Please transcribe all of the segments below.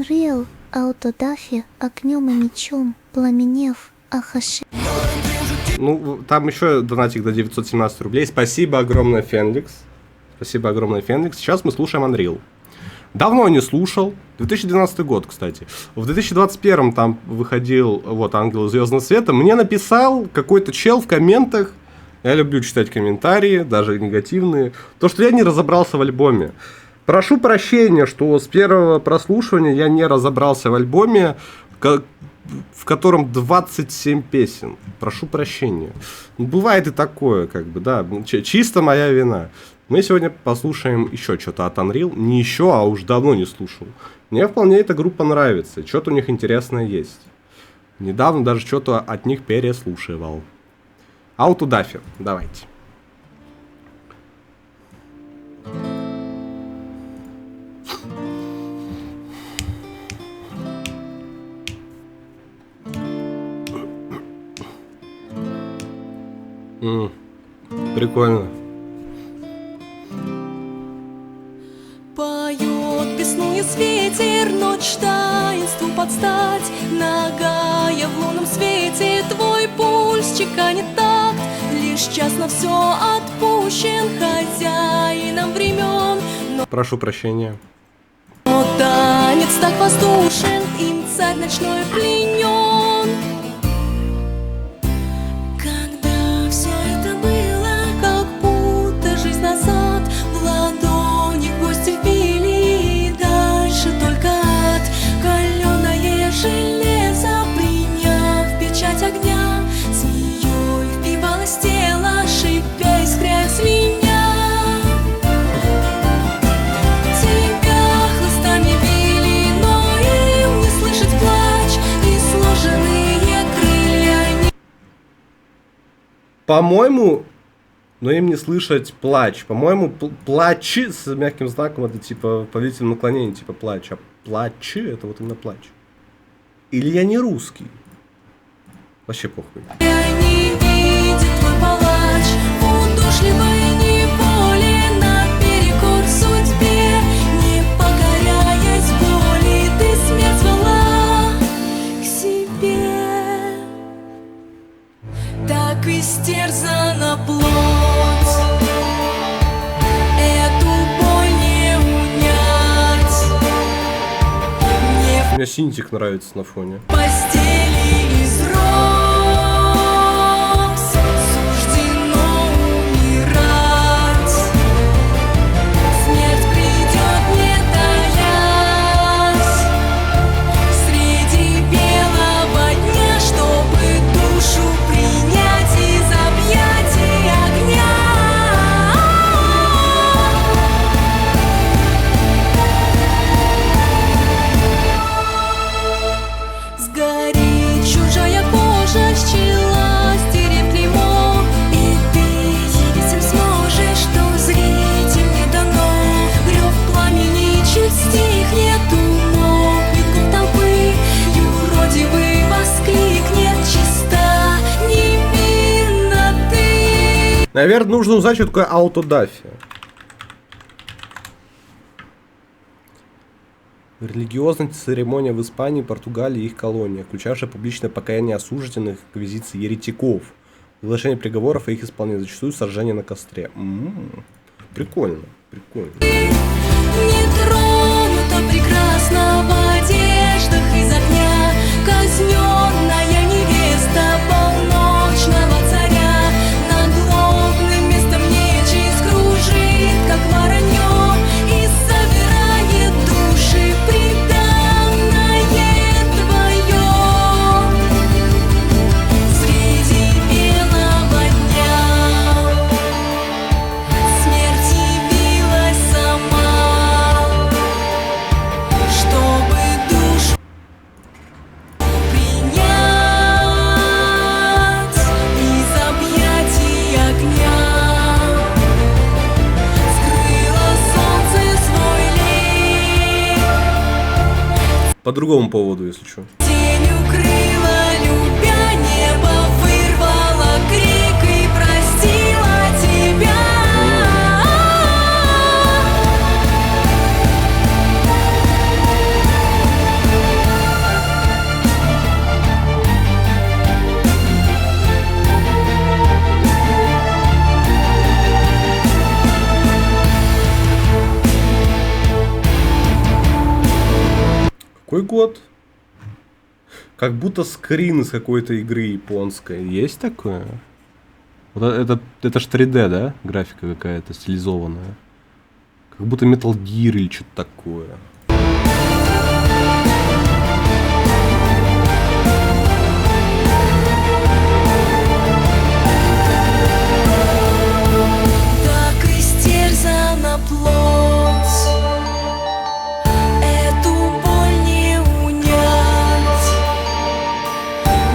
Unreal, Autodaffi, огнем и мечом, пламенев, Ахаши. Ну, там еще донатик до 917 рублей. Спасибо огромное, Фенликс. Спасибо огромное, Фенликс. Сейчас мы слушаем Unreal. Давно не слушал. 2012 год, кстати. В 2021 там выходил вот Ангелы Звездного Света. Мне написал какой-то чел в комментах. Я люблю читать комментарии, даже негативные. То, что я не разобрался в альбоме. Прошу прощения, что с первого прослушивания я не разобрался в альбоме, в котором 27 песен. Прошу прощения. Бывает и такое, как бы, да. Чисто моя вина. Мы сегодня послушаем еще что-то от Unreal. Не еще, а уж давно не слушал. Мне вполне эта группа нравится. Что-то у них интересное есть. Недавно даже что-то от них переслушивал. Autodaffi. Давайте. Прикольно. Поет песнует ветер, ночь таинству подстать. Нагая в лунном свете, твой пульс чеканит такт. Лишь час на все отпущен хозяином времен. Прошу прощения. Но танец так воздушен, им царь ночной пленен. Когда все это было, как будто жизнь назад, в ладони гвозди вбили, и дальше только ад. Каленое железо, приняв печать огня, змеей впивалось тело, шипя, искря, звеня. По-моему, но им не слышать плач. По-моему, плач с мягким знаком это типа повелительное наклонение, типа плач. А плачи это вот именно плач. Или я не русский? Вообще похуй. Не видит твой палач, удушливой неволе, наперекор судьбе, не покоряясь боли, ты смерть звала к себе. Так истерзана плоть, эту боль не унять. Мне Мне синтик нравится на фоне. в постели из роз суждено умирать. Смерть придет, не таясь, среди белого дня, чтобы душу принять из объятий огня. Сгорит чужая кожа, счила, стерев клеймо, и ты явить им сможешь, что зрить им не дано. Рев пламени чуть стихнет, умолкнет гул толпы, юродивый воскликнет чисто, невинно ты. Наверное, нужно узнать, что такое Autodaffi. Религиозная церемония в Испании, Португалии и их колониях, включавшая публичное покаяние осужденных инквизиции еретиков, оглашение приговоров и их исполнение, зачастую сожжение на костре. Прикольно, прикольно. Не тронута прекрасно в одеждах из огня, казненная невеста полночного царя, над лобным местом нечисть кружит, как воронье, и собирает души преданное твое. Среди белого дня смерть явилась сама, чтобы душу принять из объятий огня. Скрыло солнце свой лик, По другому поводу, если что. тень укрыла, любя, небо вырвало крик и простила тебя. Какой год? Как будто скрин из какой-то игры японской. Есть такое? Вот это ж 3D, да? Графика какая-то стилизованная. Как будто Metal Gear или что-то такое. Так истерзана плоть, эту боль не унять,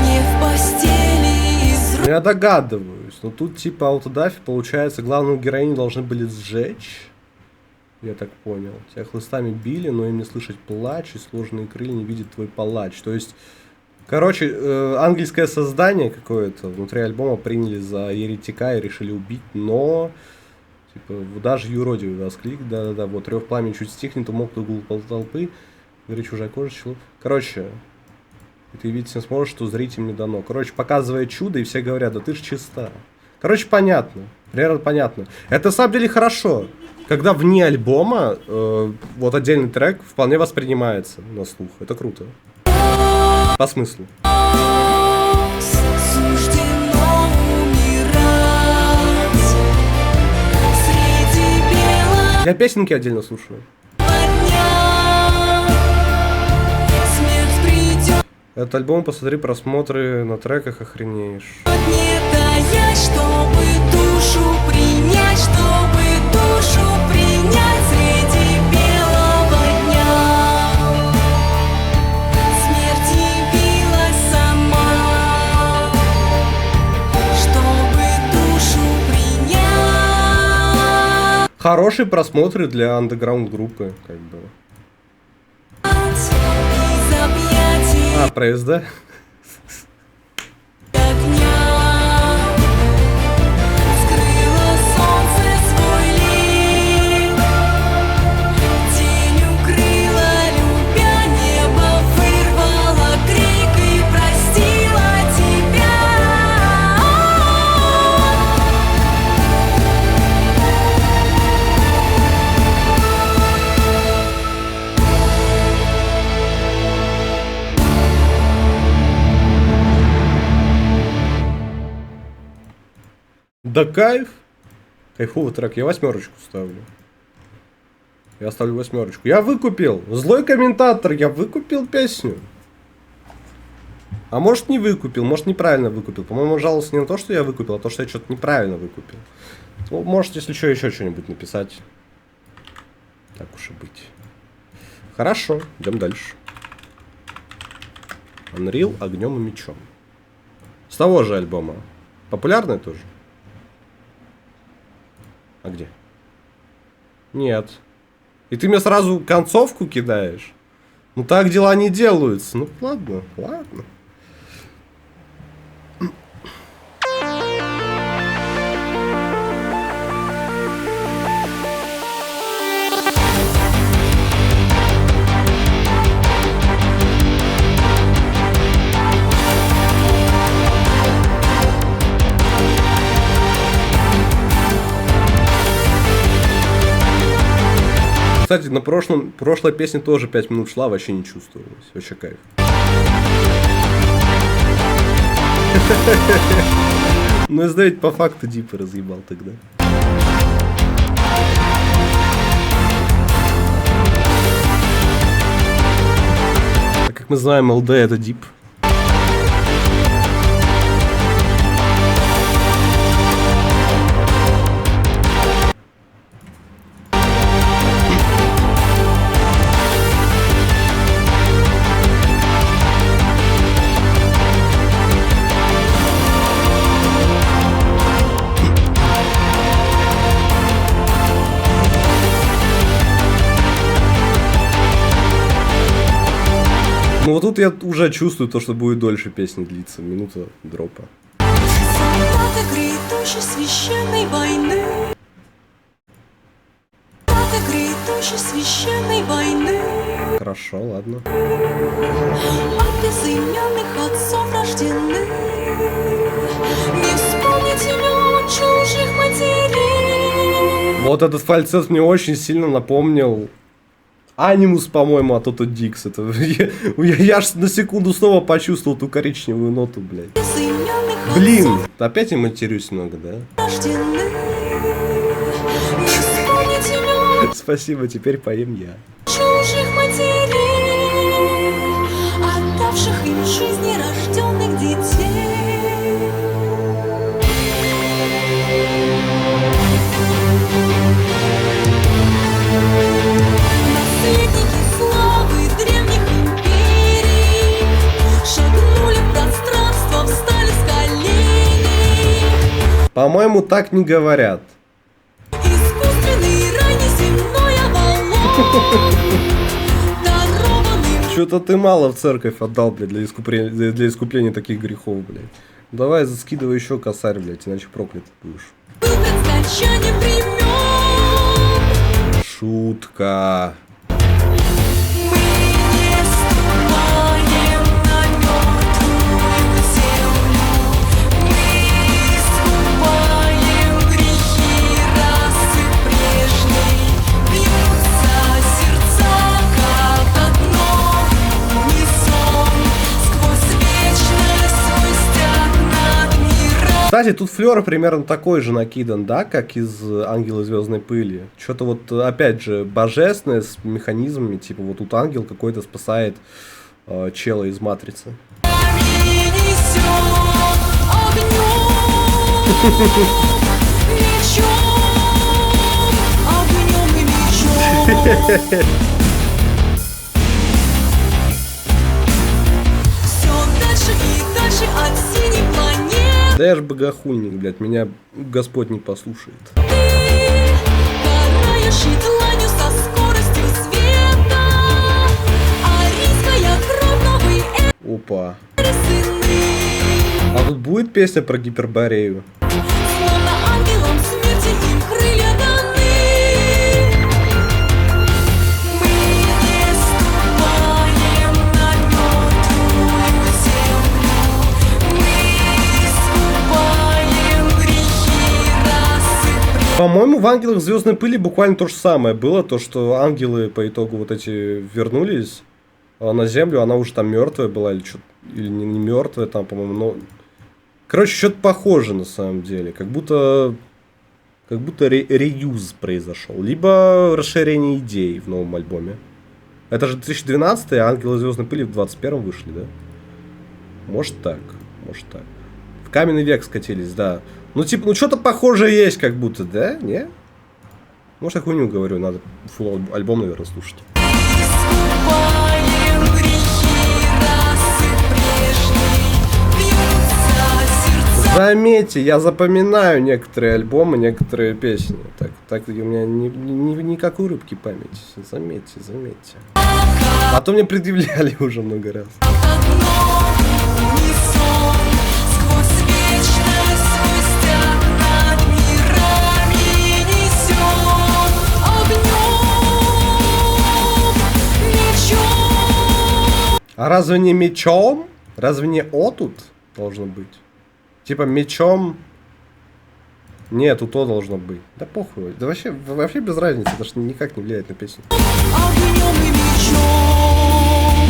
не в постели из Ну, я догадываюсь. Но тут типа аутодафи, получается, главную героиню должны были сжечь. Я так понял. Тебя хлыстами били, но им не слышать плач, и сложные крылья не видит твой палач. То есть, короче, ангельское создание какое-то внутри альбома приняли за еретика и решили убить, но... Типа, даже юродивый восклик, да-да-да, вот рев пламени чуть стихнет, умолк угол толпы, говорит чужая кожа, человек. Короче, и ты видеть не сможешь, что зрителям не дано. Короче, показывая чудо, и все говорят, да ты ж чиста. Короче, понятно. Примерно понятно. Это на самом деле хорошо. Когда вне альбома вот отдельный трек вполне воспринимается на слух. Это круто. По смыслу. суждено умирать среди бела Я песенки отдельно слушаю. дня. Смерть придет, Этот альбом, посмотри просмотры на треках, охренеешь. не таять, чтобы душу принять, чтобы душу принять среди белого дня. Смерть явилась сама, чтобы душу принять. Хорошие просмотры для андеграунд группы, как бы. Из объятий Про СД? огня скрыло солнце свой лик, тень укрыла, любя, небо вырвало крик и простила тебя. Да кайф. Кайфовый трек. Я 8 ставлю. Я ставлю 8. Я выкупил. Злой комментатор. Я выкупил песню. А может не выкупил. Может неправильно выкупил. По-моему, жаловался не на то, что я выкупил, а то, что я что-то неправильно выкупил. Ну, может, если что, еще что-нибудь написать. Так уж и быть. Хорошо. Идем дальше. Unreal огнем и мечом. С того же альбома. Популярный тоже? А где? Нет. И ты мне сразу концовку кидаешь? Ну так дела не делаются. Ну ладно, ладно. Кстати, на прошлой песне тоже 5 минут шла, вообще не чувствовалось. Вообще кайф. Ну, СД ведь по факту Дипа разъебал тогда. Так как мы знаем, ЛД это Дип. Ну вот тут я уже чувствую то, что будет дольше песни длиться. Минута дропа. Солдаты грядущей священной войны, солдаты грядущей священной войны, Хорошо, ладно. от безымянных отцов рождены. Не вспомнить имен чужих матерей. Вот этот фальцет мне очень сильно напомнил Анимус, по-моему, а то Дикс. Это... я ж на секунду снова почувствовал ту коричневую ноту, блядь. Блин, опять я матерюсь много, да? Спасибо, теперь поем я. Чужих матерей, отдавших им жизни рожденных детей. Наследники славы древних империй шагнули в пространство, встали с коленей. По-моему, так не говорят. Искусственный рай неземной Авалон, дарованный Что-то ты мало в церковь отдал, блядь, для искупления таких грехов, блядь. Давай заскидывай еще косарь, блядь, иначе проклят будешь. был пред скончанием времен. Шутка. Мы не ступаем на мертвую землю, мы искупаем грехи расы прежней. Бьются сердца как одно, унисон, сквозь вечность свой стяг над миром. Кстати, тут флёр примерно такой же накидан, да, как из Ангела Звездной пыли. Что-то вот, опять же, божественное с механизмами, типа вот тут ангел какой-то спасает чела из Матрицы. И несем огнем и мечом. Все дальше и дальше от синей планеты. Да я ж богохульник, блядь, меня Господь не послушает. Ты караешь и дланью со скоростью света. Арийская кровь, новый Опа. эры сыны. А тут будет песня про Гиперборею? Словно ангелам смерти им крылья даны. Мы не ступаем на мертвую землю, мы искупаем грехи расы прежней. По-моему, в Ангелах Звездной пыли буквально то же самое было, то что ангелы по итогу вот эти вернулись на Землю, она уже там мертвая была или что, или не мертвая там, по-моему, но короче, что-то похоже на самом деле, как будто реюз произошел, либо расширение идей в новом альбоме. Это же 2012, а Ангелы Звездной пыли в 21 вышли, да? Может так, может так. В каменный век скатились, да. Ну, типа, ну что-то похожее есть, как будто, да? Не? Может, я хуйню говорю, надо фулл альбом, наверное, слушать. Искупаем грехи расы прежней. Бьются сердца. Заметьте, я запоминаю некоторые альбомы, некоторые песни. Так у меня не как у рыбки память. Заметьте, заметьте. А то мне предъявляли уже много раз. Одно унисон, сквозь вечность свой стяг над мирами несем огнем, мечом. А разве не мечом? Разве не «о» тут должно быть? Типа мечом... Нет, тут «о» должно быть. Да похуй. Да вообще без разницы, это ж никак не влияет на песню. Огнем и мечом.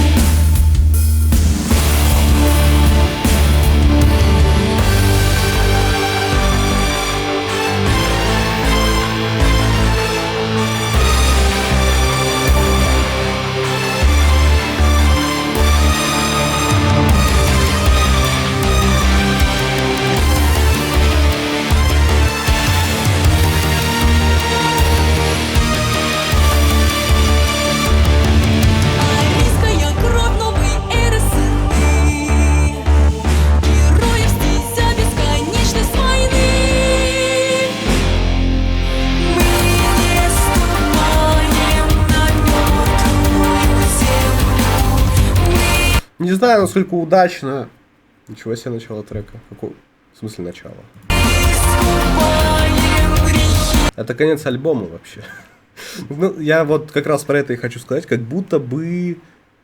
Арийская кровь, новый эры сыны. Героев стезя бесконечность войны. Мы не ступаем на мертвую землю. Не знаю, насколько удачно. Ничего себе начало трека. Какой? В смысле начало? Искупаем грехи. Это конец альбома вообще. Ну, я вот как раз про это и хочу сказать, как будто бы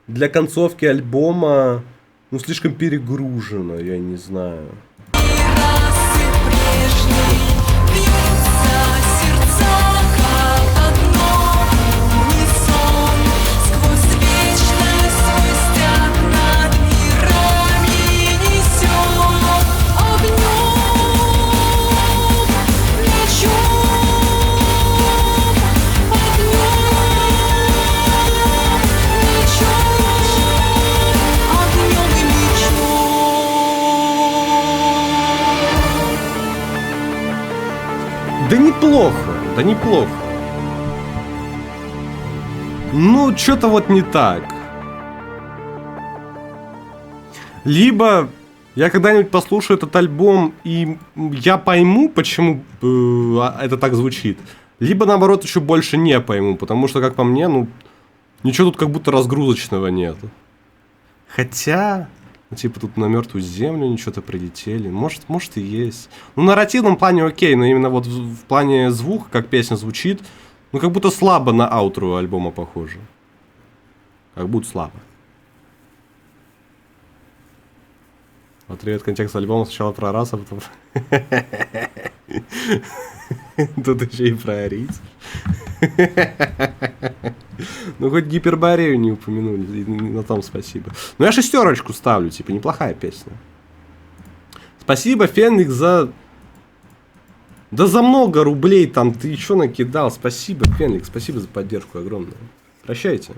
для концовки альбома, ну, слишком перегружено, я не знаю. Расы прежней бьются сердца как одно, унисон, Да неплохо, да неплохо. Ну, что-то вот не так. Либо я когда-нибудь послушаю этот альбом, и я пойму, почему это так звучит. Либо, наоборот, еще больше не пойму, потому что, как по мне, ну, ничего тут как будто разгрузочного нет. Хотя, ну, типа, тут на мертвую землю ничего-то прилетели. Может и есть. Ну, в нарративном плане окей, но именно вот в плане звука, как песня звучит, ну, как будто слабо на аутру альбома похоже. Как будто слабо. Отрывает контекст альбома сначала про раз, а потом... Тут еще и про арийцев. Ну, хоть Гиперборею не упомянули, и на том спасибо. Ну, я 6 ставлю, типа, неплохая песня. Спасибо, Феникс, за... Да за много рублей там ты еще накидал. Спасибо, Феникс, спасибо за поддержку огромную. Прощайте.